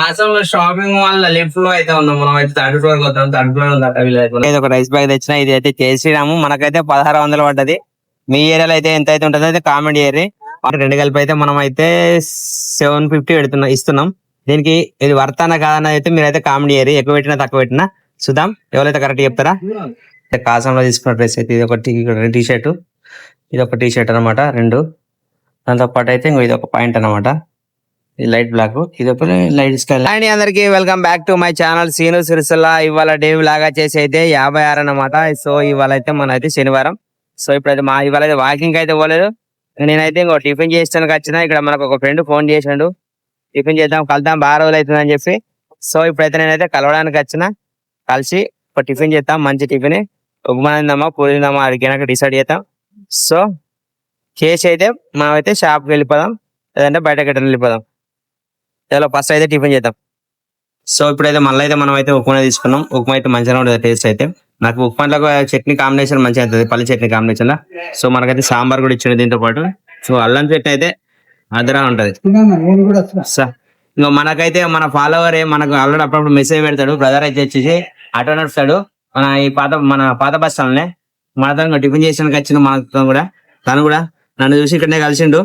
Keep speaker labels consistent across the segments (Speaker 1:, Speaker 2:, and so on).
Speaker 1: అసలు shopping mall lift లో అయితే ఉన్నాం. మనం అయితే థర్డ్ ఫ్లోర్ వద్దాం. థర్డ్ ఫ్లోర్ ఉంది. ఒక రైస్ బ్యాగ్ తెచ్చిన. ఇది అయితే చేసినాము. మనకైతే 1600 పడ్డది. మీ ఏరియాలో అయితే ఎంత అయితే ఉంటుందో అయితే కామెంట్ చేయరి. రెండు కలిపి అయితే మనం అయితే 750 ఇస్తున్నాం. దీనికి ఇది వర్తానా కాదన్న అయితే మీరైతే కామెంట్ చేయరి. ఎక్కువ పెట్టినా తక్కువ పెట్టినా చూద్దాం ఎవరైతే కరెక్ట్ చెప్తారా. కాసంలో తీసుకున్న డ్రెస్ అయితే ఇది ఒకటి టీ షర్ట్, ఇది ఒక టీ షర్ట్ అనమాట. రెండు దాంతో పాటు అయితే ఇది ఒక పాయింట్ అనమాట. ఇది లైట్ బ్లాక్, ఇది ఒక లైట్ స్కై. అండ్ అందరికి welcome back to my channel Seenu Sircilla. ఇవాళ డే లాగా చేసి అయితే 56 అనమాట. సో ఇవాళ అయితే మన అయితే శనివారం. సో ఇప్పుడైతే ఇవాళ అయితే వాకింగ్ అయితే పోలేదు. నేనైతే ఇంకో టిఫిన్ చేస్తానికి వచ్చిన. ఇక్కడ మనకు ఒక ఫ్రెండ్ ఫోన్ చేసాడు, టిఫిన్ చేద్దాం కలుద్దాం బాగా రోజులు అవుతుందని చెప్పి. సో ఇప్పుడైతే నేనైతే కలవడానికి వచ్చిన. కలిసి ఒక టిఫిన్ చేద్దాం, మంచి టిఫిన్. ఉప్మా తిందామా పూరి తిందామా అడిగినాక డిసైడ్ చేద్దాం. సో చేసి అయితే మనం అయితే షాప్కి వెళ్ళిపోదాం, లేదంటే బయటకి ఎట్లా వెళ్ళిపోదాం. చలో ఫస్ట్ అయితే టిఫిన్ చేద్దాం. సో ఇప్పుడైతే మళ్ళీ అయితే మనం అయితే ఉప్మా తీసుకున్నాం. ఉప్మా అయితే మంచిగా ఉంటుంది టేస్ట్ అయితే. నాకు ఉప్మాలో చట్నీ కాంబినేషన్ మంచిగా అవుతుంది, పల్లి చట్నీ కాంబినేషన్ లా. సో మనకైతే సాంబార్ కూడా ఇచ్చింది దీంతో పాటు. సో అల్లం చట్నీ అయితే అదరా ఉంటది. ఇంకా మనకైతే మన ఫాలోవర్ మనకు ఆల్రెడీ అప్పుడప్పుడు మెసేజ్ పెడతాడు. బ్రదర్ అయితే వచ్చేసి ఆటో నడుస్తాడు మన పాత బస్ స్టాండ్నే. మనతో టిఫిన్ చేసానికి వచ్చిన మనతో కూడా. తను కూడా నన్ను చూసి ఇక్కడనే కలిసిండు.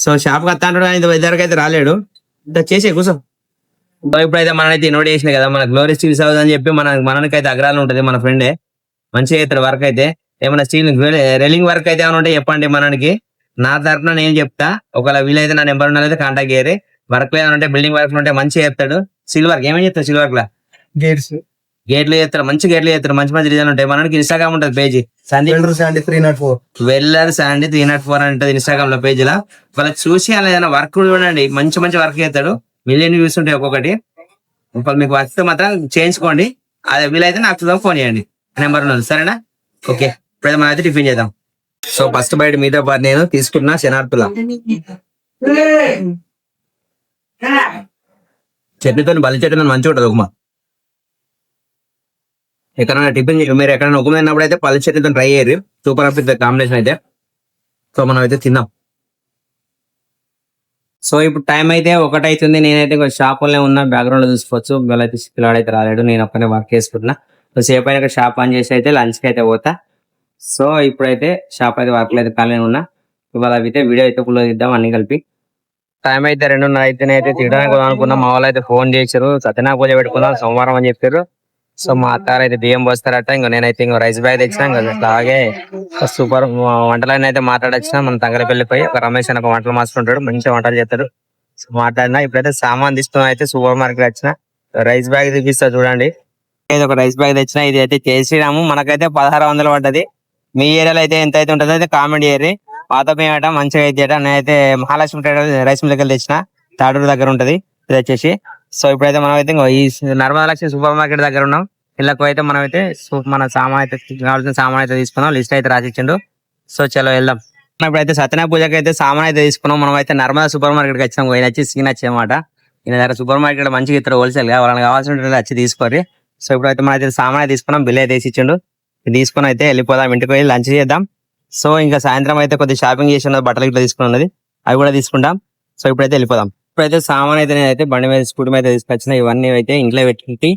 Speaker 1: సో షాప్కి వస్తా అంటాడు, ఆయన ఇద్దరికి అయితే రాలేడు. చేసే కూర్చో. ఇప్పుడైతే మనైతే ఇన్వైట్ చేసిన కదా, మన గ్లోరీ స్టీల్స్ హౌస్ అని చెప్పి మనకైతే అగ్రాలు ఉంటుంది. మన ఫ్రెండే మంచిగా అవుతాడు వర్క్ అయితే. ఏమైనా స్టీల్ రెలింగ్ వర్క్ అయితే ఏమైనా ఉంటే చెప్పండి మనకి. నా తరఫున నేను చెప్తా. ఒకవేళ వీలైతే నా నెంబర్ ఉన్నది కాంటాక్ట్ చేయరు. వర్క్ ఏమైనా ఉంటే బిల్డింగ్ వర్క్ ఉంటే మంచిగా చెప్తాడు. సిల్వర్ ఏమేమి చెప్తాడు, సిల్వర్ లా గేట్లు చేస్తాడు, మంచి గేట్లు చేస్తాడు. మంచి మంచి డిజైన్ ఉంటాయి. మనకి ఇన్స్టాగ్రామ్ ఉంటుంది పేజీ వెల్లర్ శాండీ 304 అని ఉంటుంది ఇన్స్టాగ్రామ్ లో పేజీ లా. వాళ్ళకి చూసి అలా ఏదైనా వర్క్ చూడండి, మంచి మంచి వర్క్ చేస్తాడు. మిలియన్ వ్యూస్ ఉంటాయి ఒక్కొక్కటి. మీకు వర్క్ మాత్రం చేయించుకోండి. అదే వీలైతే నాకు ఫోన్ చేయండి, నెంబర్ ఉన్నది. సరేనా? ఓకే, ఇప్పుడు మనం అయితే టిఫిన్ చేద్దాం. సో ఫస్ట్ బయట మీతో పాటు నేను తీసుకున్నా శనార్థుల చట్నీతో బలి చట్నీ మంచిగా ఉంటుంది ఉప్మా. ఎక్కడైనా టిఫిన్ మీరు ఎక్కడైనా ఉప్మా తిన్నప్పుడు అయితే పల్లి చట్నీతో ట్రై చేయరు. సూపర్ అనిపిస్తుంది కాంబినేషన్ అయితే. సో మనం అయితే తిందాం. సో ఇప్పుడు టైం అయితే 1 అవుతుంది. నేనైతే షాపులోనే ఉన్నా, బ్యాక్గ్రౌండ్ లో చూసుకోవచ్చు. వీళ్ళైతే పిల్లాడైతే రాలేడు, నేను ఒక్కనే వర్క్ చేసుకుంటున్నా. సో సేపు అయినా షాప్ ఆన్ చేసి అయితే లంచ్కి అయితే పోతా. సో ఇప్పుడైతే షాప్ అయితే వర్క్ అయితే ఖాళీ ఉన్నా. ఇవాళ అయితే వీడియో అయితే ఫుల్ ఇద్దాం అన్ని కలిపి. టైం అయితే 2:30 అయితే తినడానికి అనుకున్నాం. మా వాళ్ళు అయితే ఫోన్ చేశారు, సత్యనారాయణ పూజ పెట్టుకుందాం సోమవారం అని చెప్పారు. సో మా అత్తారు అయితే బియ్యం పోస్తారట. నేనైతే ఇంకో రైస్ బ్యాగ్ తెచ్చినా. అలాగే సూపర్ వంటలైన అయితే మాట్లాడొచ్చిన. మన తంగరపల్లి పోయి ఒక రమేష్ అని ఒక వంటలు మాస్టర్ ఉంటాడు, మంచిగా వంటలు చేస్తాడు. సో మాట్లాడినా. ఇప్పుడైతే సామాన్ తీసుకుని అయితే సూపర్ మార్కెట్ వచ్చిన. రైస్ బ్యాగ్ చూపిస్తా చూడండి. ఇది ఒక రైస్ బ్యాగ్ తెచ్చిన. ఇది అయితే చేసినాము. మనకైతే 1600 పడ్డది. మీ ఏరియాలో అయితే ఎంత అయితే ఉంటుందో అయితే కామెంట్ చేయరి. పాత బియ్యట మంచిగా అయితే. నేనైతే మహాలక్ష్మి రైస్ మిల్ దగ్గర తెచ్చిన, తాడూరు దగ్గర ఉంటది ఇది వచ్చేసి. సో ఇప్పుడైతే మనం అయితే ఈ నర్మదా లక్ష్మి సూపర్ మార్కెట్ దగ్గర ఉన్నాం. ఇళ్ళకు అయితే మనం అయితే మన సామాన్ అయితే కావాల్సిన సామాన్ అయితే తీసుకున్నాం. లిస్ట్ అయితే రాసిచ్చిండు. సో చలో వెళ్దాం. ఇప్పుడైతే సత్యనారాయణ పూజకి అయితే సామాన్ అయితే తీసుకున్నాం. మనం అయితే నర్మదా సూపర్ మార్కెట్కి వచ్చినాం. పోయి వచ్చి సీన్ వచ్చేమాట. ఈయన దగ్గర సూపర్ మార్కెట్ మంచిగా ఇస్తారు హోల్సేల్ గా. వాళ్ళకి కావాల్సిన వచ్చి తీసుకోరి. సో ఇప్పుడైతే మనం అయితే సామాన్ తీసుకున్నాం, బిల్ అయితే ఇచ్చిండు. తీసుకుని అయితే వెళ్ళిపోదాం, ఇంటికి వెళ్ళి లంచ్ చేద్దాం. సో ఇంకా సాయంత్రం అయితే కొద్దిగా షాపింగ్ చేసి ఉన్నది, బట్టలు ఇట్లా తీసుకుని ఉన్నది, అవి కూడా తీసుకుంటాం. సో ఇప్పుడైతే వెళ్ళిపోదాం. ఇప్పుడైతే సామాన్ అయితే నేనైతే బండి మీద స్కూటీ మీద తీసుకొచ్చిన. ఇవన్నీ అయితే ఇంట్లో పెట్టి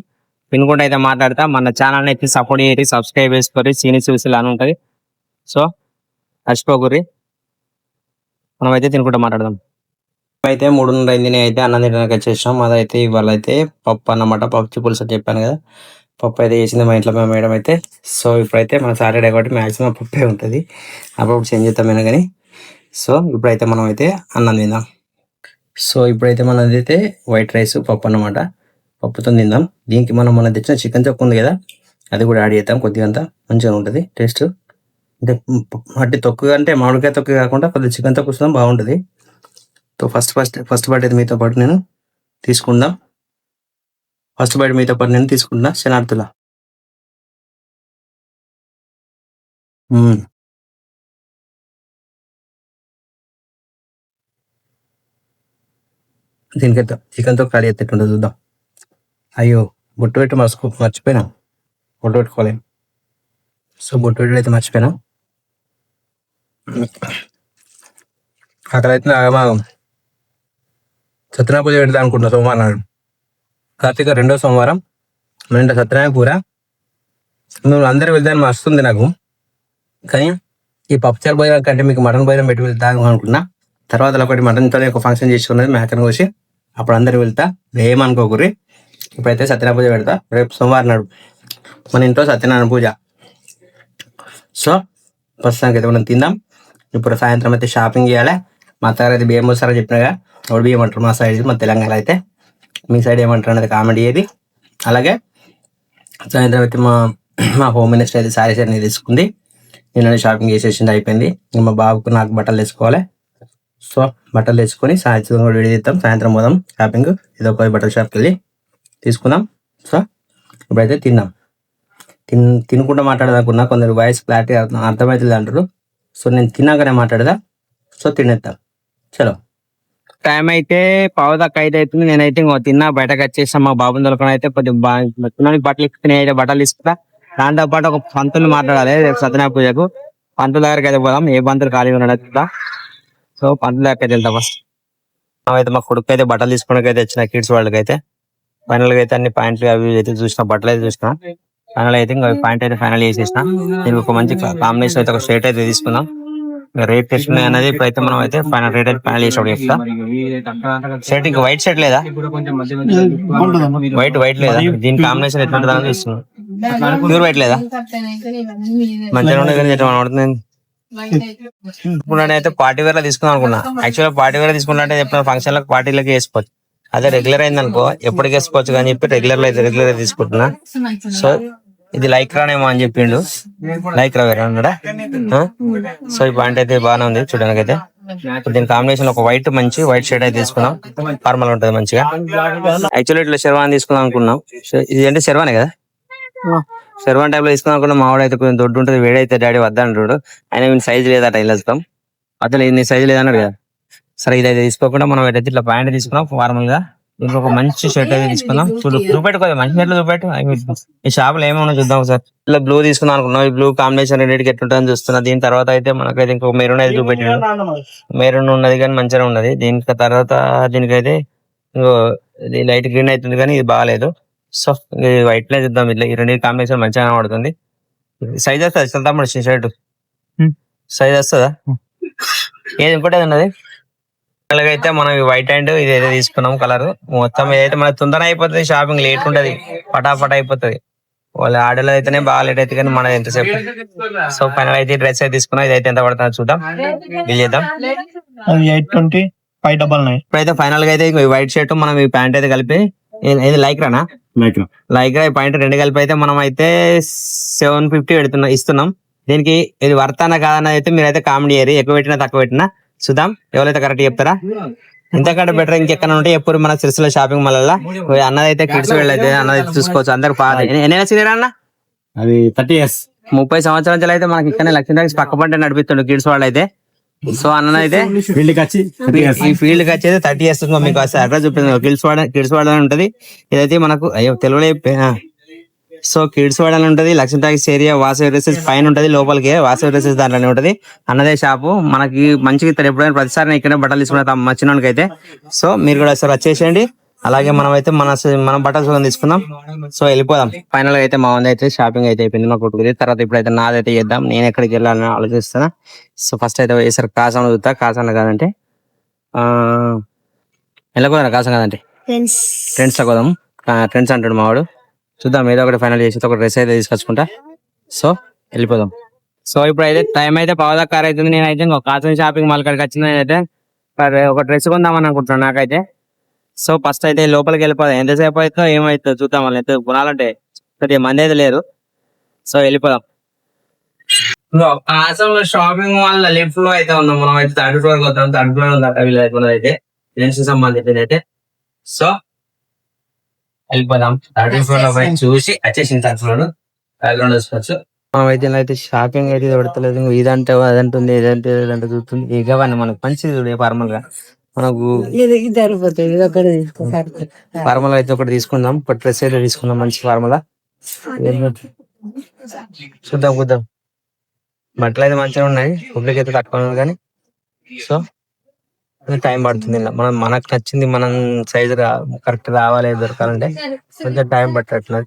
Speaker 1: పిన్నుకుంటూ అయితే మాట్లాడతా. మన ఛానల్ అయితే సపోర్ట్ చేయండి, సబ్స్క్రైబ్ చేసుకోరి. సీని చూసి అని ఉంటది. సో మర్చిపోకూరి. మనం అయితే తినుకుంటూ మాట్లాడదాం. అయితే 3:30 అయింది. అయితే అన్నం తినడానికి వచ్చేసాం. అదైతే ఇవాళ అయితే పప్పు అన్నమాట, పప్పు పులుసు అని చెప్పాను కదా. పప్పు అయితే చేసింది మా ఇంట్లో మా మేడం అయితే. సో ఇప్పుడైతే మన సాటర్డే కాబట్టి మ్యాక్సిమం పప్పే ఉంటుంది. అప్పుడు చేంజ్ చేద్దామైనా కానీ. సో ఇప్పుడైతే మనం అయితే అన్నం తిందాం. సో ఇప్పుడైతే మనది అయితే వైట్ రైస్ పప్పు అన్నమాట, పప్పుతో తిందాం. దీనికి మన తెచ్చిన చికెన్ తొక్కు ఉంది కదా, అది కూడా యాడ్ చేద్దాం. కొద్దిగా అంతా మంచిగా ఉంటుంది టేస్ట్. అంటే మట్టి తొక్కు అంటే మామిడికాయ తొక్కు కాకుండా కొద్దిగా చికెన్ తొక్కు వస్తాం, బాగుంటుంది. సో ఫస్ట్ బైట్ అయితే మీతో పాటు నేను తీసుకుందాం. ఫస్ట్ బైట్ మీతో పాటు నేను తీసుకుంటున్నా శనార్థుల. దీనికైతే చికెన్తో కర్రీ ఎత్తేట్టుండదు చూద్దాం. అయ్యో బొట్టు పెట్టి మర్చిపోయినా, బొట్టు పెట్టుకోలేము. సో బొట్టు పెట్టి అయితే మర్చిపోయినా. అక్కడైతే
Speaker 2: సత్యనారాయణ పూజ పెడతా అనుకుంటున్నా సోమవారం నాడు. కార్తీక 2వ సోమవారం మన సత్యనారాయణ పూర. నువ్వు అందరూ వెళ్తాను వస్తుంది నాకు, కానీ ఈ పప్పుచారు భోజనం కంటే మీకు మటన్ భోజనం పెట్టి వెళ్తాను అనుకున్నా. తర్వాత ఒకటి మటన్తో ఒక ఫంక్షన్ చేసుకున్నది మేకను కోసి, అప్పుడు అందరు వెళ్తా, ఏమనుకోకూరి. ఇప్పుడైతే సత్యనారాయణ పూజ పెడతా. రేపు సోమవారం నాడు మన ఇంట్లో సత్యనారాయణ పూజ. సో ప్రస్తుతానికి అయితే మనం తిందాం. ఇప్పుడు సాయంత్రం అయితే షాపింగ్ చేయాలి. మా అత్తగారు అయితే బియ్యం పోస్తారో చెప్పినగా, ఎవరు బియ్యం అంటారు మా సైడ్, మా తెలంగాణ అయితే. మీ సైడ్ ఏమంటారు అనేది కామెంట్ చేయండి. అలాగే సాయంత్రం అయితే మా హోమ్ మినిస్టర్ అయితే శారీస్ అనేది తీసుకుంది. నేను షాపింగ్ చేసేసింది, అయిపోయింది. మా బాబుకు నాకు బట్టలు తెచ్చుకోవాలి. సో బట్టలు తెచ్చుకొని సాయంత్రం కూడా రెడీ చేద్దాం. సాయంత్రం పోదాం షాపింగ్, ఏదో ఒక బట్టల షాప్కి వెళ్ళి తీసుకుందాం. సో ఇప్పుడైతే తిందాం. తినుకుంటూ మాట్లాడదానుకున్నా, కొందరు వాయిస్ క్లారిటీ అర్థమవుతుంది అంటారు. సో నేను తిన్నాకనే మాట్లాడదా. సో తినేద్దాం, చలో. టైం అయితే 5:15 అవుతుంది. నేనైతే ఇంకో తిన్నా, బయటకు వచ్చేసాం. మా బాబుని దొరకని అయితే కొద్దిగా బట్టలు అయితే బట్టలు తీసుకుంటా. దాంతో పాటు ఒక పంతులు మాట్లాడాలి రేపు సత్యనారాయణ పూజకు. పంతుల దగ్గరికి అయితే పోదాం, ఏ పంతులు ఖాళీ ఉన్నాడు. సో పంతుల దగ్గరికి అయితే వెళ్తాం. ఫస్ట్ అయితే మా కొడుకు అయితే బట్టలు తీసుకోవడానికి అయితే వచ్చిన కిడ్స్ వాళ్ళకి అయితే. ఫైనల్ గా అయితే అన్ని ప్యాంట్లు అవి అయితే చూసిన, బట్టలు అయితే చూసిన. ఫైనల్ అయితే ఇంకా ప్యాంట్ అయితే ఫైనల్ చేసేసిన. దీనికి ఒక మంచి కాంబినేషన్ అయితే ఒక షర్ట్ అయితే తీసుకుందాం. రేట్ టెస్ట్ అనేది ఇప్పుడైతే మనం అయితే ఫైనల్ రేట్ అయితే ఫైనల్ చేసి చెప్తా. షర్ట్ ఇంకా వైట్ షర్ట్ లేదా, వైట్ లేదా, దీని కాంబినేషన్ ఎట్లుంటుందని చూస్తున్నాం. ప్యూర్ వైట్ లేదా, మంచిగా ఉండదు కానీ ఎట్లా పడుతుంది. ఇప్పుడు నేనైతే పార్టీ వేర్ లో తీసుకుందాం అనుకున్నా. యాక్చువల్గా పార్టీ వేర్ తీసుకున్నట్టే ఎప్పుడు ఫంక్షన్ లకు పార్టీలకి వేసుకోవచ్చు. అదే రెగ్యులర్ అయింది అనుకో ఎప్పటికి వేసుకోవచ్చు కానీ చెప్పి రెగ్యులర్ తీసుకుంటున్నా. సో ఇది లైక్రానేమో అని చెప్పిండు, లైక్రా వేరే అన్నాడా. సో ఈ ప్యాంట్ అయితే బాగానే ఉంది చూడడానికి అయితే. దీని కాంబినేషన్ ఒక మంచి వైట్ షర్ట్ అయితే తీసుకున్నాం, ఫార్మల్ ఉంటది మంచిగా. యాక్చువల్లీ ఇట్లా శర్వాన్ తీసుకుందాం అనుకున్నాం. ఇది అంటే శర్వానే కదా, శర్వాన్ టైప్ లో తీసుకుందాం అనుకున్నాం. మావాడు అయితే కొంచెం దొడ్డు ఉంటుంది, వేడైతే డాడీ వద్దంటాడు. ఆయన సైజ్ లేదట వెళ్ళొస్తాం. అసలు ఇది సైజ్ లేదన్నాడు కదా. సరే ఇదైతే తీసుకోకుండా మనం అయితే ఇట్లా ప్యాంట్ తీసుకున్నాం ఫార్మల్ గా. దీనికి ఒక మంచి షర్ట్ అయితే తీసుకుందాం. చూపెట్టుకోవాలి మంచి షర్ట్లు చూపెట్టు. ఈ షాపులో ఏమన్నా చూద్దాం సార్. ఇలా బ్లూ తీసుకుందాం అనుకున్నాం. ఈ బ్లూ కాంబినేషన్ రెండింటికి ఎట్లుంటుందని చూస్తున్నా. దీని తర్వాత అయితే మనకైతే ఇంకొక మెరూన్ అయితే చూపెట్టాడు. మెరూన్ ఉన్నది కానీ మంచిగా ఉన్నది. దీనికి తర్వాత దీనికైతే ఇంకో ఇది లైట్ గ్రీన్ అవుతుంది కానీ ఇది బాగాలేదు. సో వైట్ లో చూద్దాం. ఇట్లా ఈ రెండు కాంబినేషన్ మంచిగా కనబడుతుంది. సైజ్ వస్తుంది తమ్ముడు షర్ట్, సైజ్ వస్తుందా? ఏది ఇంకోటి ఉన్నది. అయితే మనం వైట్ అండ్ ఇదైతే తీసుకున్నాం కలర్. మొత్తం ఏదైతే మనకి తొందర అయిపోతుంది, షాపింగ్ లేట్ ఉంటది, పటాపట అయిపోతుంది. వాళ్ళ ఆర్డర్లో అయితేనే బాగా లేట్ అయితే కానీ మనది ఎంతసేపు. సో ఫైనల్ అయితే డ్రెస్ అయితే తీసుకున్నాం. ఇదైతే ఎంత పడుతుందో చూద్దాం, బిల్ చేద్దాం.
Speaker 3: 820,599.
Speaker 1: ఇప్పుడైతే ఫైనల్ గా అయితే వైట్ షర్ట్ మనం ఈ ప్యాంట్ అయితే కలిపి, ఇది లైక్రానా, లైక్రా ఈ ప్యాంట్ రెండు కలిపి అయితే మనం అయితే 750 ఇస్తున్నాం. దీనికి ఇది వర్తానా కాదన్నది అయితే మీరైతే కామెంట్ చేయరు. ఎక్కువ పెట్టినా తక్కువ పెట్టినా చూద్దాం, ఎవరైతే కరెక్ట్ చెప్తారా. ఇంతకంటే బెటర్ ఇంకెక్కడ ఉంటే ఎప్పుడు మన సిరిసిల్ల షాపింగ్ మాల్ అన్నదైతే కిడ్స్ వేళ్ళు అయితే అన్నదైతే చూసుకోవచ్చు. అందరు పాత ఎన్ని సీనియర్ అన్న,
Speaker 3: అది 30 years,
Speaker 1: 30 సంవత్సరాల నుంచి అయితే మనకి ఇక్కడ లక్ష్మీ పక్క పంట నడిపిస్తుండే కిడ్స్ వాళ్ళు అయితే. సో అన్న అయితే ఈ ఫీల్డ్ కి వచ్చేది 30 years మీకు అడ్రస్ చూపిస్తుంది. కిడ్స్ వాడ అని ఉంటది. ఇదైతే మనకు తెలుగులో సో కిడ్స్ వాడ అని ఉంటది. Lakshmi talkies area Vasavi dresses పైన ఉంటది, లోపలికి వాసవి డ్రెస్సెస్ దాంట్లోనే ఉంటది. అన్నదే షాపు మనకి మంచిగా ఇస్తారు. ఎప్పుడైనా ప్రతిసారి ఇక్కడ బట్టలు తీసుకున్నా మచ్చినోనికి అయితే. సో మీరు కూడా ఒకసారి వచ్చేసేయండి. అలాగే మనం అయితే మన బట్టలు తీసుకుందాం. సో వెళ్ళిపోదాం. ఫైనల్ గా అయితే మా వంద అయితే షాపింగ్ అయితే అయిపోయింది మా కొట్టుకుంది. తర్వాత ఇప్పుడైతే నాదైతే చేద్దాం. నేను ఎక్కడికి వెళ్ళాలని ఆలోచిస్తున్నా. సో ఫస్ట్ అయితే వేసారు కాసాను చూస్తా. కాసాను కాదంటే వెళ్ళకూడదు, కాసాను కాదంటే ఫ్రెండ్స్ లో కోదాం. ఫ్రెండ్స్ అంటాడు మావాడు. చూద్దాం ఏదో ఒకటి ఫైనల్ చేసి ఒక డ్రెస్ అయితే తీసుకొచ్చుకుంటా. సో వెళ్ళిపోదాం. సో ఇప్పుడు అయితే టైం అయితే 5:15 అవుతుంది. నేనైతే ఇంకొక కాసం షాపింగ్ మాల్ కాడికి వచ్చింది. నేనైతే ఒక డ్రెస్ కొందామని అనుకుంటున్నాను నాకైతే. సో ఫస్ట్ అయితే లోపలికి వెళ్ళిపోదాం. ఎంతసేపు అవుతుందో ఏమవుతుందో చూద్దాం. వాళ్ళు ఎంత కొనాలంటే కొద్దిగా మంది అయితే లేరు. సో వెళ్ళిపోదాం. ఆసంలో షాపింగ్ మాల్ లెఫ్ట్ లో అయితే ఉన్నాం. మనం అయితే 3rd floor వద్దాం. 3rd floor అయితే జెంట్స్ సంబంధించింది అయితే. సో వెళ్ళిపోదాం. 3rd floor లో పోయి చూసి వచ్చేసింది. 3rd floor బ్యాక్గ్రౌండ్ వేసుకోవచ్చు. అయితే షాపింగ్ అయితే పెడతలేదు. ఇదంటే అదంటుంది, ఇదంటే చూస్తుంది. ఇవన్నీ మనకు మంచిది చూడే ఫార్మల్ గా. మనకు ఫార్మల్ అయితే ఒకటి తీసుకుందాం. ఒక డ్రెస్ అయితే తీసుకుందాం మంచి ఫార్మల్. చూద్దాం బట్టలు అయితే మంచిగా ఉన్నాయి. పబ్లిక్ అయితే తక్కువ ఉంది కానీ. సో
Speaker 2: టైం పడుతుంది ఇలా. మనకు నచ్చింది మనం సైజు కరెక్ట్ రావాలి దొరకాలంటే కొంచెం టైం పట్టట్లేదు.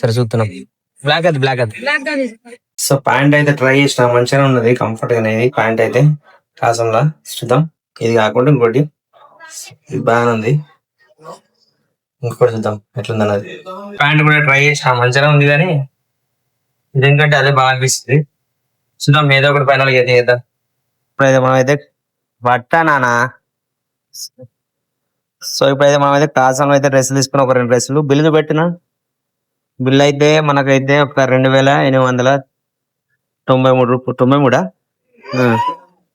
Speaker 2: సరే చూస్తున్నాం. బ్లాక్ అది
Speaker 1: సో ప్యాంట్ అయితే ట్రై చేసిన మంచిగా ఉన్నది, కంఫర్ట్ గా ఉంది ప్యాంట్ అయితే కాసంలా. చూద్దాం, ఇది కాకుండా ఇంకోటి ఇది బాగానే ఉంది, ఇంకోటి చూద్దాం ఎట్లుంది అన్నది. ప్యాంట్ కూడా ట్రై చేసిన మంచిగా ఉంది, కానీ ఇదేంటంటే అదే బాగా అనిపిస్తుంది. చూద్దాం ఏదో ఒకటి ఫైనల్ గా అయితే చేద్దాం. ఇప్పుడైతే మనం అయితే నానా. సో ఇప్పుడైతే మనం అయితే కాసంలో అయితే డ్రెస్సులు తీసుకుని ఒక 2 డ్రెస్సులు బిల్లు పెట్టిన. బిల్ అయితే మనకైతే ఒక 2893 రూపాయలు,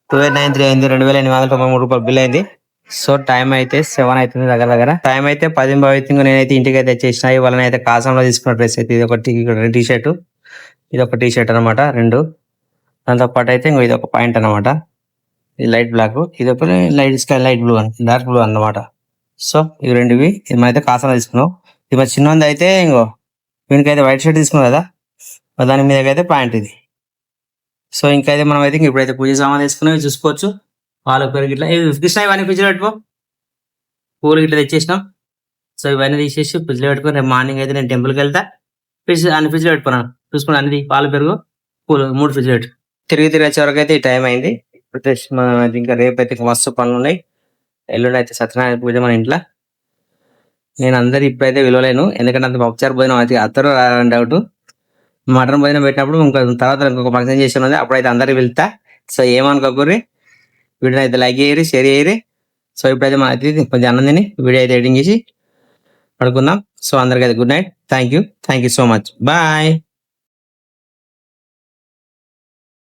Speaker 1: 1293 అయింది, 2893 రూపాయలు బిల్ అయింది. సో టైం అయితే 7 అవుతుంది దగ్గర. టైం అయితే 10 అవుతుంది. నేనైతే ఇంటికి అయితే వచ్చేసిన. ఇవాళ అయితే కాసంలో తీసుకున్న డ్రెస్ అయితే ఇది ఒకటి, టీ షర్ట్, ఇది ఒక టీ షర్ట్ అనమాట 2. దాంతో పాటు అయితే ఇంకో ఇది ఒక పాయింట్ అనమాట, ఇది లైట్ బ్లాక్, ఇది ఒక light sky light blue, dark blue అన్నమాట. సో ఇవి రెండువి ఇది అయితే కాసంలో తీసుకున్నాం. ఇది మా చిన్నది అయితే ఇంకో వీనికైతే వైట్ షర్ట్ తీసుకున్నాం కదా, దాని మీద అయితే ప్యాంట్ ఇది. సో ఇంకైతే మనం అయితే ఇప్పుడైతే పూజ సామాన్ తీసుకునేవి చూసుకోవచ్చు. పాల పెరుగు ఇట్లా కృష్ణ ఇవన్నీ ఫ్రిడ్జ్లో పెట్టుకో, పూలు ఇట్లా తెచ్చేసినాం. సో ఇవన్నీ తీసేసి ఫ్రిడ్జ్లో పెట్టుకుని రేపు మార్నింగ్ అయితే నేను టెంపుల్కి వెళ్తా. అన్ని ఫ్రిడ్జ్లో పెట్టుకున్నాను, చూసుకుని అన్ని పాల పెరుగు పూలు 3 ఫ్రిడ్జ్లో పెట్టు. తిరిగి వచ్చే వరకు అయితే ఈ టైం అయింది. ఇంకా రేపు అయితే మస్తు పనులు ఉన్నాయి. ఎల్లుండి అయితే సత్యనారాయణ పూజ మన ఇంట్లో. నేను అందరు ఇప్పుడైతే విలువలేను, ఎందుకంటే అంత పప్పుచారు భోజనం అయితే అత్తరు రాని డౌట్. మటన్ భోజనం పెట్టినప్పుడు తర్వాత ఇంకొక ఫంక్షన్ చేసి ఉన్నది, అప్పుడైతే అందరికి వెళ్తా. సో ఏమనుకోకూరి, వీడియో అయితే లైక్ చేయరు, షేర్ చేయరు. సో ఇప్పుడైతే మన అయితే కొంచెం అన్నం తిని వీడియో అయితే ఎడిటింగ్ చేసి పడుకుందాం. సో అందరికైతే good night, thank you so much, bye.